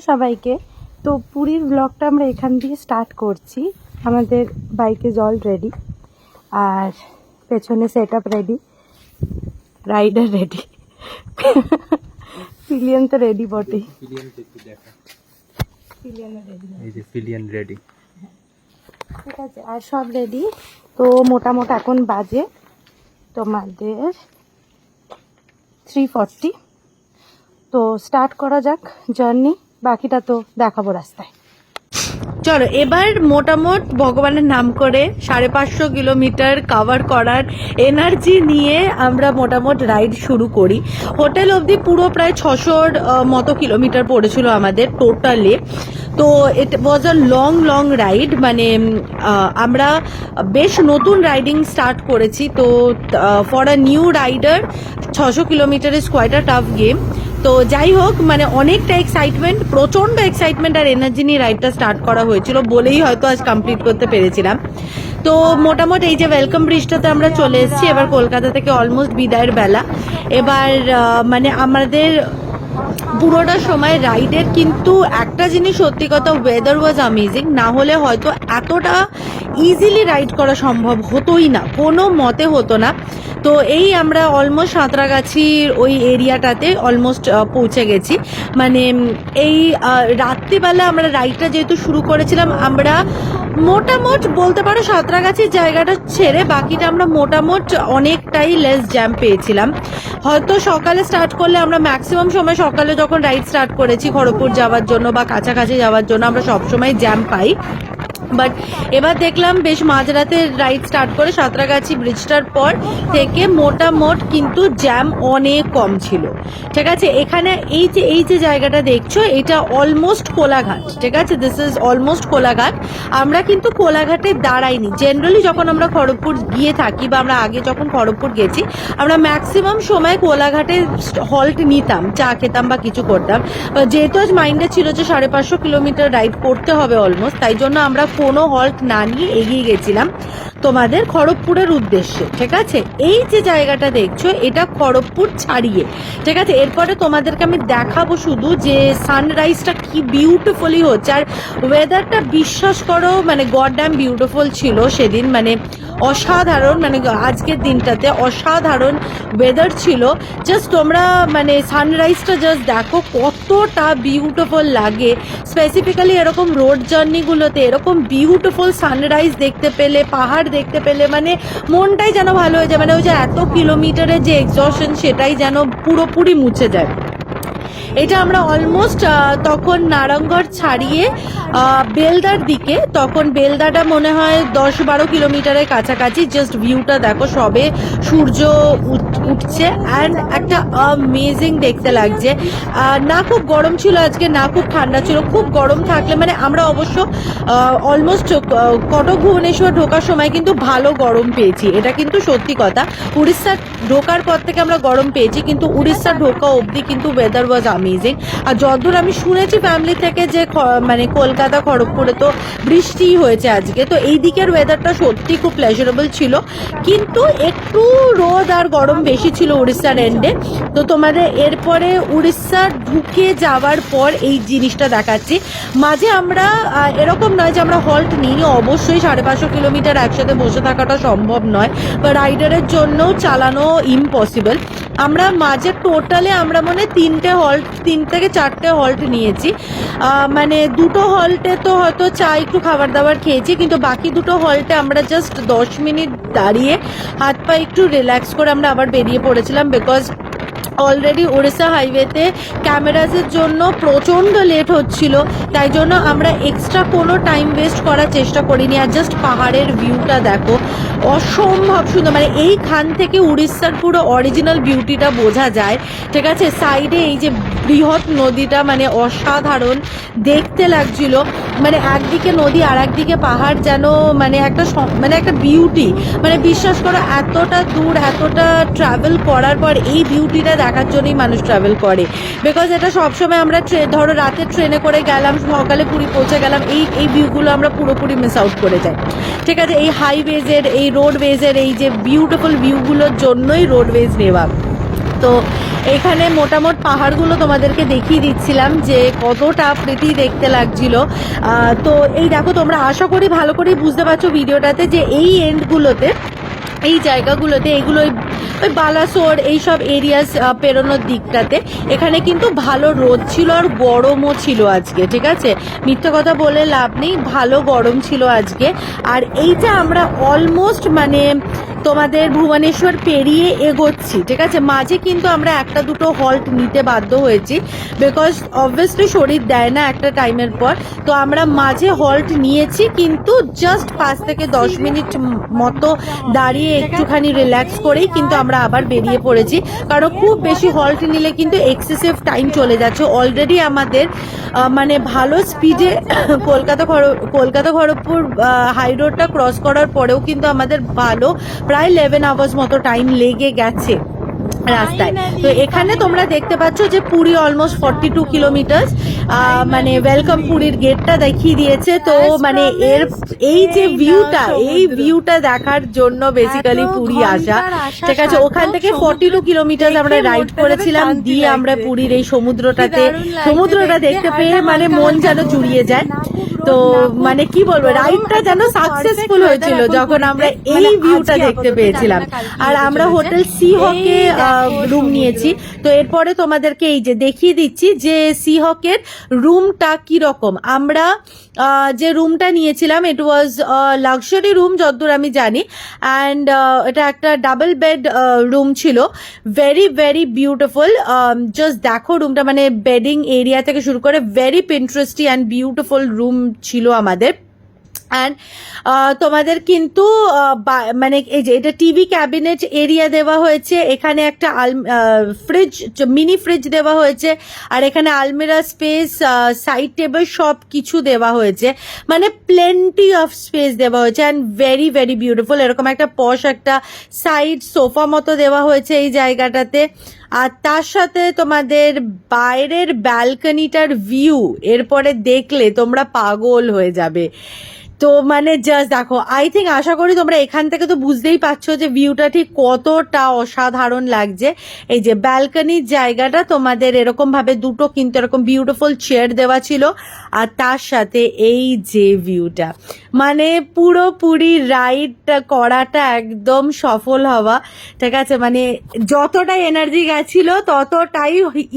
সবাইকে। তো পুরীর ব্লগটা আমরা এখান দিয়ে স্টার্ট করছি। আমাদের বাইকে জল রেডি, আর পেছনে set up ready, rider ready, pillion তো রেডি বটেই। পিলিয়ন রেডি, ঠিক আছে, আর সব রেডি। তো মোটামুটি এখন বাজে তোমাদের 3:40। তো স্টার্ট করা যাক জার্নি, বাকিটা তো দেখাবো রাস্তায়। চলো এবার মোটামুট ভগবানের নাম করে 550 কিলোমিটার কাভার করার এনার্জি নিয়ে আমরা মোটামুট রাইড শুরু করি। হোটেল অবধি পুরো প্রায় 600 মতো কিলোমিটার পড়েছিল আমাদের টোটালি। তো ইট ওয়াজ আ লং রাইড, মানে আমরা বেশ নতুন রাইডিং স্টার্ট করেছি। তো for a new rider 600 kilometre is quite a tough game. তো যাই হোক, মানে অনেকটা এক্সাইটমেন্ট, প্রচন্ড এক্সাইটমেন্ট আর এনার্জি নিয়ে রাইডটা স্টার্ট করা হয়েছিল বলেই হয়তো আজ কমপ্লিট করতে পেরেছিলাম। তো মোটামুটি এই যে ওয়েলকাম ব্রিজটাতে আমরা চলে এসেছি। এবার কলকাতা থেকে অলমোস্ট বিদায়ের বেলা। এবার মানে আমাদের পুরোটা সময় রাইডের কিন্তু একটা জিনিস সত্যি কথা, ওয়েদার ওয়াজ অ্যামেজিং। না হলে হয়তো এতটা ইজিলি রাইড করা সম্ভব হতোই না, কোনো মতে হতো না। তো এই আমরা অলমোস্ট সাঁতরাগাছির ওই এরিয়াটাতে অলমোস্ট পৌঁছে গেছি। মানে এই রাত্রিবেলা আমরা রাইডটা যেহেতু শুরু করেছিলাম, আমরা মোটামুট বলতে পারো সাঁতরাগাছির জায়গাটা ছেড়ে বাকিটা আমরা মোটামুট অনেকটাই লেস জ্যাম পেয়েছিলাম। হয়তো সকালে স্টার্ট করলে আমরা ম্যাক্সিমাম সময় সকালে যখন রাইড স্টার্ট করেছি খড়গপুর যাওয়ার জন্য বা কাছাকাছি যাওয়ার জন্য আমরা সবসময় জ্যাম পাই। বাট এবার দেখলাম বেশ মাঝরাতে রাইড স্টার্ট করে সাঁতরাগাছি ব্রিজটার পর থেকে মোটামুট কিন্তু জ্যাম অনেক কম ছিল। ঠিক আছে, এখানে এই যে জায়গাটা দেখছো এটা অলমোস্ট কোলাঘাট। ঠিক আছে, দিস ইজ অলমোস্ট কোলাঘাট। আমরা কিন্তু কোলাঘাটে দাঁড়াইনি। জেনারেলি যখন আমরা খড়গপুর গিয়ে থাকি বা আমরা আগে যখন খড়গপুর গেছি, আমরা ম্যাক্সিমাম সময় কোলাঘাটে হল্ট নিতাম, চা খেতাম বা কিছু করতাম। যেহেতু আজ মাইন্ডে ছিল যে 550 কিলোমিটার রাইড করতে হবে অলমোস্ট, তাই জন্য আমরা কোনো হল্ট না নিয়ে এগিয়ে গেছিলাম তোমাদের খড়গপুরের উদ্দেশ্যে। ঠিক আছে, এই যে জায়গাটা দেখছো এটা খড়গপুর ছাড়িয়ে। ঠিক আছে, এরপরে তোমাদেরকে আমি দেখাবো শুধু যে সানরাইজটা কি বিউটিফুলি হচ্ছে। আর ওয়েদারটা বিশ্বাস করো মানে গড ড্যাম বিউটিফুল ছিল সেদিন, মানে অসাধারণ। মানে আজকের দিনটাতে অসাধারণ ওয়েদার ছিল। জাস্ট তোমরা মানে সানরাইজটা জাস্ট দেখো কতটা বিউটিফুল লাগে। স্পেসিফিক্যালি এরকম রোড জার্নিগুলোতে এরকম বিউটিফুল সানরাইজ দেখতে পেলে, পাহাড় দেখতে পেলে মানে মনটাই যেন ভালো হয়ে যায়। মানে ওই যে এত কিলোমিটারের যে এক্সস্টন সেটাই যেন পুরোপুরি মুছে যায়। এটা আমরা অলমোস্ট তখন নারায়ণগড় ছাড়িয়ে বেলদার দিকে, তখন বেলদাটা মনে হয় 10-12 কিলোমিটারের কাছাকাছি। জাস্ট ভিউটা দেখো, সবে সূর্য উঠছে অ্যান্ড একটা অ্যামেজিং দেখতে লাগছে। না খুব গরম ছিল আজকে, না খুব ঠান্ডা ছিল। খুব গরম থাকলে মানে আমরা অবশ্য অলমোস্ট কটক ভুবনেশ্বর ঢোকার সময় কিন্তু ভালো গরম পেয়েছি, এটা কিন্তু সত্যি কথা। উড়িষ্যা ঢোকার পর থেকে আমরা গরম পেয়েছি, কিন্তু উড়িষ্যা ঢোকা অবধি কিন্তু ওয়েদার ওয়াজ অ্যামেজিং। আর যতদূর আমি শুনেছি ফ্যামিলি থেকে যে মানে কলকাতা খড়গপুরে তো বৃষ্টি হয়েছে আজকে, তো এই দিকের ওয়েদারটা সত্যি খুব প্লেজারেবল ছিল। কিন্তু একটু রোদ আর গরম বেশি ছিল উড়িষ্যার এন্ডে। তো তোমাদের এরপরে উড়িষ্যা ঢুকে যাওয়ার পর এই জিনিসটা দেখাচ্ছি। মাঝে আমরা এরকম নয় যে আমরা হল্ট নিই, অবশ্যই 550 কিলোমিটার একসাথে বসে থাকাটা সম্ভব নয় বা রাইডারের জন্যও চালানো ইম্পসিবল। আমরা মাঝে টোটালে আমরা মনে 3 থেকে 4টে হল্ট নিয়েছি। মানে 2টো হল্টে তো হয়তো চা একটু খাবার দাবার খেয়েছি, কিন্তু বাকি 2টো হল্টে আমরা জাস্ট 10 মিনিট দাঁড়িয়ে হাত পা একটু রিল্যাক্স করে আমরা আবার বেরিয়ে পড়েছিলাম। বিকজ অলরেডি উড়িষ্যা হাইওয়েতে ক্যামেরাজের জন্য প্রচণ্ড লেট হচ্ছিল, তাই জন্য আমরা এক্সট্রা কোনো টাইম ওয়েস্ট করার চেষ্টা করিনি। আর জাস্ট পাহাড়ের ভিউটা দেখো, অসম্ভব সুন্দর। মানে এইখান থেকে উড়িষ্যার পুরো অরিজিনাল বিউটিটা বোঝা যায়। ঠিক আছে, সাইডে এই যে বৃহৎ নদীটা মানে অসাধারণ দেখতে লাগছিল। মানে একদিকে নদী আর একদিকে পাহাড়, যেন মানে একটা বিউটি। মানে বিশ্বাস করো এতটা দূর এতটা ট্রাভেল করার পর এই বিউটিটা দেখার জন্যই মানুষ ট্রাভেল করে। বিকজ এটা সবসময় আমরা ধরো রাতে ট্রেনে করে গেলাম, সকালে পুরী পৌঁছে গেলাম, এই ভিউগুলো আমরা পুরোপুরি মিস আউট করে যাই। ঠিক আছে, এই হাইওয়েজের এই রোডওয়েজের এই যে বিউটিফুল ভিউগুলোর জন্যই রোডওয়েজ নেওয়া। তো এখানে মোটামুট পাহাড়গুলো তোমাদেরকে দেখিয়ে দিচ্ছিলাম যে কতটা প্রীতি দেখতে লাগছিল। তো এই দেখো, তোমরা আশা করি ভালো করেই বুঝতে পারছো ভিডিওটাতে যে এই এন্ডগুলোতে, এই জায়গাগুলোতে, এগুলো ওই বালাসোর এইসব এরিয়াস পেরোনোর দিকটাতে এখানে কিন্তু ভালো রোদ ছিল আর গরমও ছিল আজকে, ঠিক আছে, মিথ্যা কথা বলে লাভ নেই, ভালো গরম ছিল আজকে। আর এইটা আমরা অলমোস্ট মানে তোমাদের ভুবনেশ্বর পেরিয়ে এগোচ্ছি, ঠিক আছে। মাঝে কিন্তু আমরা একটা দুটো হল্ট নিতে বাধ্য হয়েছি, বিকজ অবভিয়াসলি শরীর দেয় না একটা টাইমের পর। তো আমরা মাঝে হল্ট নিয়েছি, কিন্তু জাস্ট 5 থেকে 10 মিনিট মতো দাঁড়িয়ে একটুখানি রিল্যাক্স করেই কিন্তু আমরা আবার বেরিয়ে পড়েছি, কারণ খুব বেশি হল্ট নিলে কিন্তু এক্সেসিভ টাইম চলে যাচ্ছে। অলরেডি আমাদের মানে ভালো স্পিডে কলকাতা খড়গপুর হাই রোডটা ক্রস করার পরেও কিন্তু আমাদের ভালো প্রায় 11 আওয়ার্স মতো টাইম লেগে গেছে রাস্তায়। তো এখানে তোমরা দেখতে পাচ্ছ যে পুরী অলমোস্ট 42 কিলোমিটার, মানে ওয়েলকাম পুরীর গেটটা দেখিয়ে দিয়েছে। তো মানে এই যে ভিউটা, এই ভিউটা দেখার জন্য বেসিক্যালি পুরী আসা, ঠিক আছে। ওখান থেকে 42 কিলোমিটার আমরা রাইড করেছিলাম, দিয়ে আমরা পুরীর এই সমুদ্রটা দেখতে পেয়ে মানে মন যেন জুড়িয়ে যায়। তো মানে কি বলবো, রাইডটা যেন সাকসেসফুল হয়েছিল যখন আমরা এই ভিউটা দেখতে পেয়েছিলাম। আর আমরা হোটেল সি হকে রুম নিয়েছি। তো এরপরে তোমাদেরকে এই যে দেখিয়ে দিচ্ছি যে সি হকের রুমটা কি রকম। আমরা যে রুমটা নিয়েছিলাম, ইট ওয়াজ লাক্সারি রুম যতদূর আমি জানি, অ্যান্ড এটা একটা ডাবল বেড রুম ছিল, ভেরি ভেরি বিউটিফুল। জাস্ট দেখো রুমটা, মানে বেডিং এরিয়া থেকে শুরু করে ভেরি পিন্টারেস্টি অ্যান্ড বিউটিফুল রুম ছিল আমাদের। অ্যান্ড তোমাদের কিন্তু মানে এই যে এটা টিভি ক্যাবিনেট এরিয়া দেওয়া হয়েছে, এখানে একটা ফ্রিজ, মিনি ফ্রিজ দেওয়া হয়েছে, আর এখানে আলমিরা স্পেস, সাইড টেবিল সব কিছু দেওয়া হয়েছে, মানে প্লেন্টি অফ স্পেস দেওয়া হয়েছে অ্যান্ড ভেরি ভেরি বিউটিফুল। এরকম একটা পশ একটা সাইড সোফা মতো দেওয়া হয়েছে এই জায়গাটাতে। আর তার সাথে তোমাদের বাইরের ব্যালকনিটার ভিউ এরপরে দেখলে তোমরা পাগল হয়ে যাবে। তো মানে জাস্ট দেখো, আই থিঙ্ক, আশা করি তোমরা এখান থেকে তো বুঝতেই পারছো যে ভিউটা ঠিক কতটা অসাধারণ লাগছে। এই যে ব্যালকনির জায়গাটা তোমাদের এরকম ভাবে দুটো কিন্তু এরকম বিউটিফুল চেয়ার দেওয়া ছিল, আর তার সাথে এই যে ভিউটা, মানে পুরোপুরি রাইড করাটা একদম সফল হওয়া, ঠিক আছে। মানে যতটাই এনার্জি গেছিল ততটাই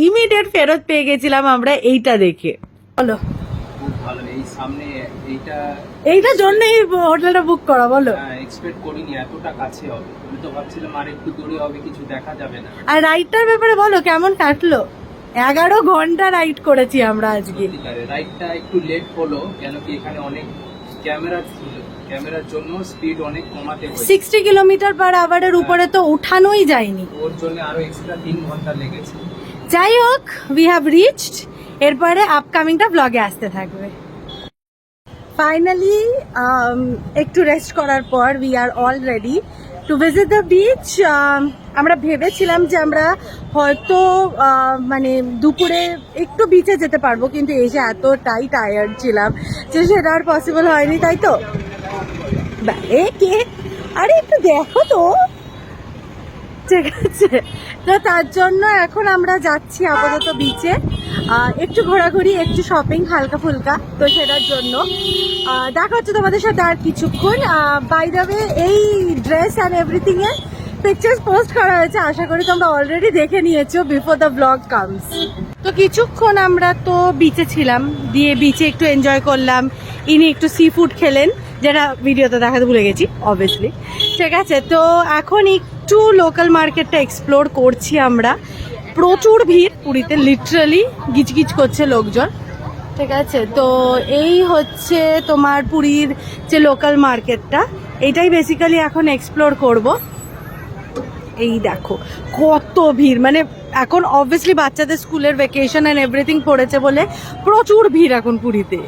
ইমিডিয়েট ফেরত পেয়ে গেছিলাম আমরা এইটা দেখে। বলো, ভালো। এই সামনে এইটার জন্য এই হোটেলটা বুক করা, বলো। এক্সপেক্ট করিনি এতটা কাছে হবে, আমি তো ভাবছিলাম আর একটু দূরে হবে, কিছু দেখা যাবে না। আর রাইডটার ব্যাপারে বলো, কেমন কাটলো? 11 ঘন্টা রাইড করেছি আমরা আজকে। রাইডটা একটু লেট হলো, কেন কি এখানে অনেক ক্যামেরার জন্য স্পিড অনেক কমাতে হয়েছে। 60 কিলোমিটার পার আওয়ারের উপরে তো উঠানোই যায়নি, ওর জন্য আরো এক্সট্রা 3 ঘন্টা লেগেছে। যাই হোক, উই হ্যাভ রিচড। এরপরে আপকামিংটা ব্লগে আসতে থাকবে। ফাইনালি একটু রেস্ট করার পর we are all ready to visit the beach. আমরা ভেবেছিলাম যে আমরা হয়তো মানে দুপুরে একটু বিচে যেতে পারবো, কিন্তু এসে এতটাই টায়ার্ড ছিলাম যে সেটা আর পসিবল হয়নি, তাই তো। আরে একটু দেখো তো, ঠিক আছে। তো তার জন্য এখন আমরা যাচ্ছি আপাতত বিচে, একটু ঘোরাঘুরি, একটু শপিং হালকা ফুলকা, তো সেটার জন্য দেখা হচ্ছে তোমাদের সাথে আর কিছুক্ষণ। বাই দ্য ওয়ে, এই ড্রেস অ্যান্ড এভরিথিং এর পিকচার্স পোস্ট করা হয়েছে, আশা করি তোমরা অলরেডি দেখে নিয়েছো বিফোর দ্য ব্লগ কামস। তো কিছুক্ষণ আমরা তো বিচে ছিলাম, দিয়ে বিচে একটু এনজয় করলাম, ইনি একটু সি ফুড খেলেন, যেটা ভিডিওতে দেখাতে ভুলে গেছি অবভিয়াসলি, ঠিক আছে। তো এখন একটু লোকাল মার্কেটটা এক্সপ্লোর করছি আমরা। প্রচুর ভিড় পুরীতে, লিটারালি গিজগিজ করছে লোকজন, ঠিক আছে। তো এই হচ্ছে তোমার পুরীর যে লোকাল মার্কেটটা, এটাই বেসিক্যালি এখন এক্সপ্লোর করব। এই দেখো কত ভিড়, মানে এখন অবভিয়াসলি বাচ্চাদের স্কুলের ভ্যাকেশন অ্যান্ড এভরিথিং পড়েছে বলে প্রচুর ভিড় এখন পুরীতে।